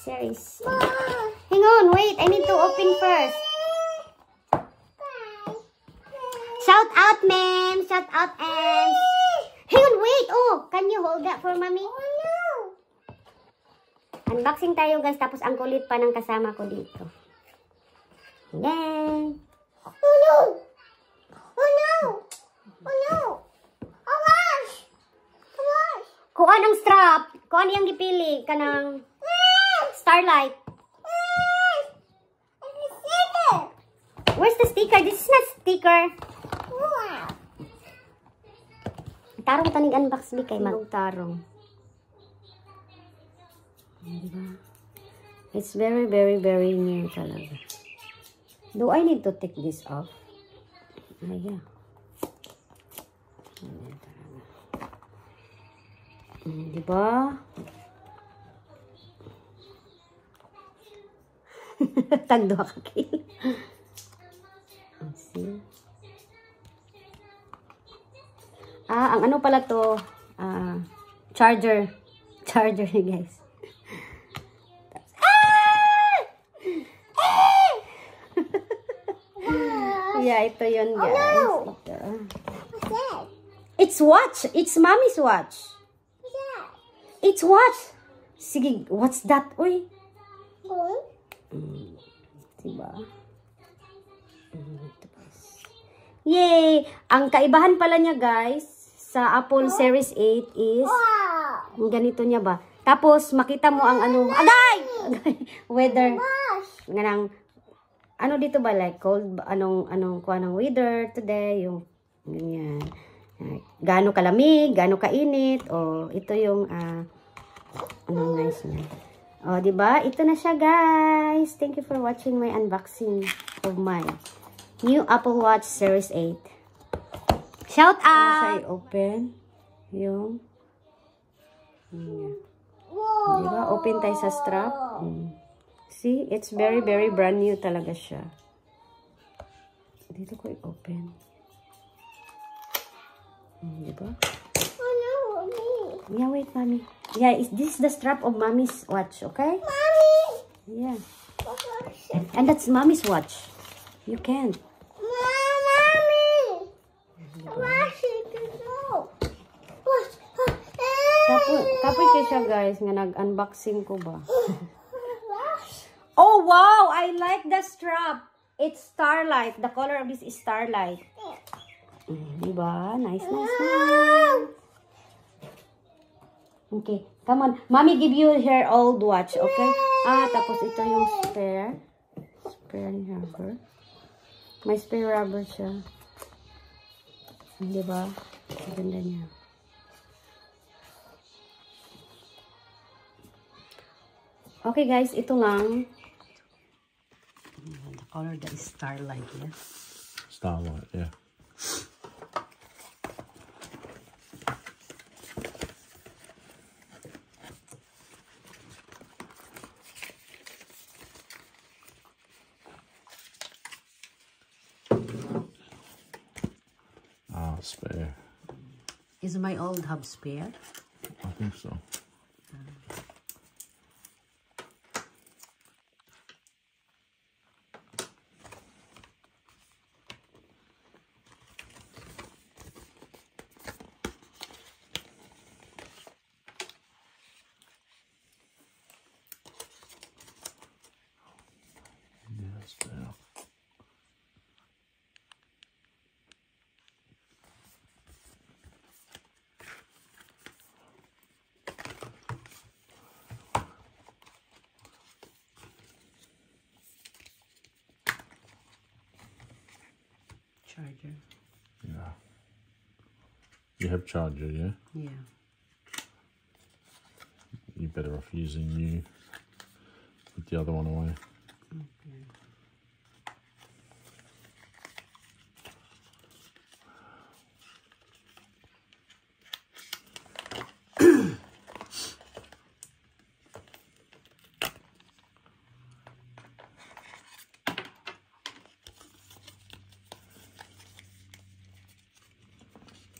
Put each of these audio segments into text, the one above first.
Series. Hang on, wait. I need to open first. Shout out, ma'am. Shout out, and hang on, wait. Oh, can you hold that for mommy? Oh, no. Unboxing tayo, guys. Tapos ang kulit pa ng kasama ko dito. Then, oh no. Oh no. Oh no. Oh gosh. Oh gosh. Kung anong strap, kung ano yung gipili ka ng Starlight. Where's the sticker? This is not sticker. Wow. Tarong tanig unbox bi kay magtarong. It's very, very, very new talaga. Do I need to take this off? Yeah. Diba? Tagdo ka kilo. See? Ang ano pala to? Charger. Charger ni guys. Yeah, ito yun guys. Oh, no. Ito. What's that? It's watch. It's mommy's watch. What's that? It's watch. Sige, what's that? Uy. Diba? Yay! Ang kaibahan pala niya guys sa Apple Series 8 is ganito niya ba? Tapos makita mo ang ano, agay! Weather. Ganang ano dito ba, like cold, anong kuha ng weather today, yung ganyan. Gaano kalamig, gaano kainit, o ito yung anong nice niya. Oh, di ba? Ito na siya, guys. Thank you for watching my unboxing of my new Apple Watch Series 8. Shout out! Siya open yung di ba? Open tayo sa strap. See? It's very, very brand new talaga siya. Dito ko i-open. Di ba? Yeah, wait, mommy. Yeah, this is the strap of mommy's watch, okay? Mommy! Yeah. And that's mommy's watch. You can't. Mommy! Kapoy kayo siya, guys, nga nag-unboxing ko ba? Oh, wow! I like the strap. It's Starlight. The color of this is Starlight. Diba? Nice, nice, nice. Okay, come on. Mommy give you her old watch, okay? Tapos ito yung spare. Spare rubber. May spare rubber siya. Diba? Ganda niya. Okay, guys. Ito lang. The color that is Starlight, yeah? Starlight, yeah. spare. Is my old hub spare? I think so. Yeah, spare. Charger. Yeah. You have charger, yeah? Yeah. You're better off using you. Put the other one away. Okay.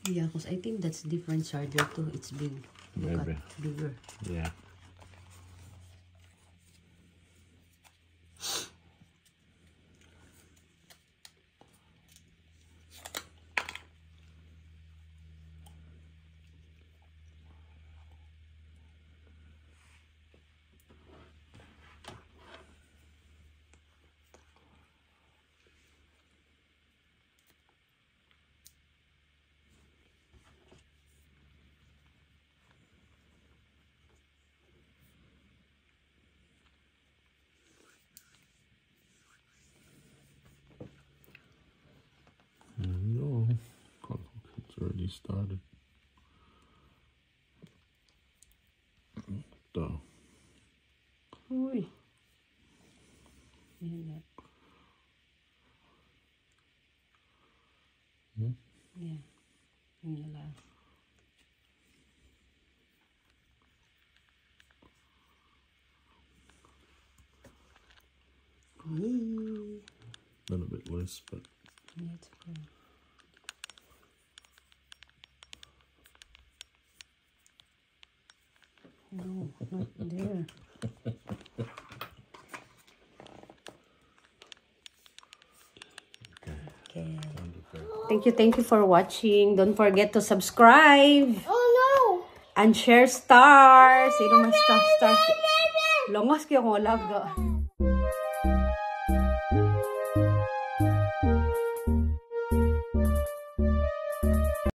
Yeah, because I think that's different charger too. It's big. Look Maybe. at, bigger. Yeah. No. Oh, it's already started. Duh. Uy. Yeah. Hmm? Yeah. Yun lang. A little bit loose, but Yeah, it's good. No, not there. Okay. Thank you for watching. Don't forget to subscribe. Oh no! And share stars. Sino man stars? Longos kayo ko laga.